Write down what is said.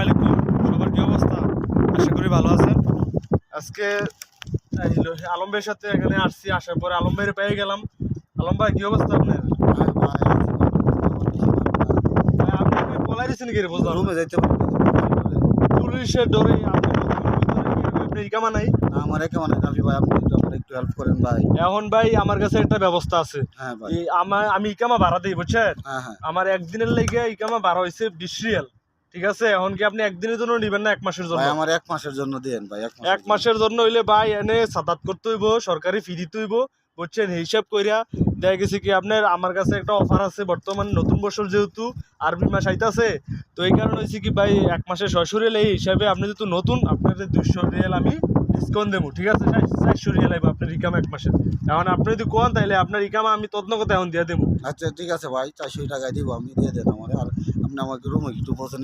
আলাইকুম, সবার কি অবস্থা? আশা করি ভালো আছেন। আজকে আলম ভাইয়ের সাথে এখানে আসছি, আসার পরে আলম ভাইয়ের পেয়ে গেলাম। আলম ভাই কি অবস্থা আপনার? ভাই, আপনি ভাই পলাই দিচ্ছেন কি রে? বুঝলাম না। রুমে যাইতে পারি পুলিশের ডরে আপনি ইকামা নাই। না, আমার একে মানে কাফি ভাই, আপনি একটু আমার একটু হেল্প করেন ভাই। এখন ভাই আমার কাছে একটা ব্যবস্থা আছে। হ্যাঁ ভাই। আমি ইকামা ভাড়া দিই, বুঝছেন? হ্যাঁ হ্যাঁ আমার একদিনের লেগে ইকামা ভাড়া হয়েছে 20 রিয়াল। ঠিক আছে, এখন কি আপনি একদিনের জন্য নিবেন না 1 মাসের জন্য? ভাই, আমার 1 মাসের জন্য দিয়েন ভাই, 1 এক মাসের জন্য হইলে ভাই এনে সাদাত করতে হইব, সরকারি ফি দিতে হইব, বুঝছেন? হিসাব কইরা দেখা গেছে কি আপনার আমার কাছে একটা অফার আছে বর্তমান, নতুন বছর যেহেতু আরবি মাস আইতাছে, তো এই কারণে হয়েছে কি ভাই 1 মাসে 600 রিয়াল, এই হিসাবে আপনি যেহেতু নতুন আপনাদের 200 রিয়াল আমি ডিসকাউন্ট দেবো। ঠিক আছে, 400 রিয়াল আইব আপনার ইকামা 1 মাসে। এখন আপনি যদি কোন তাইলে আপনার ইকামা আমি তদনগত এখন দিয়ে দেবো। আচ্ছা ঠিক আছে ভাই, 400 টাকায় দিব, আপনি দিয়ে দেন আমার। আর আপনি আমাকে রুমে একটু পৌঁছে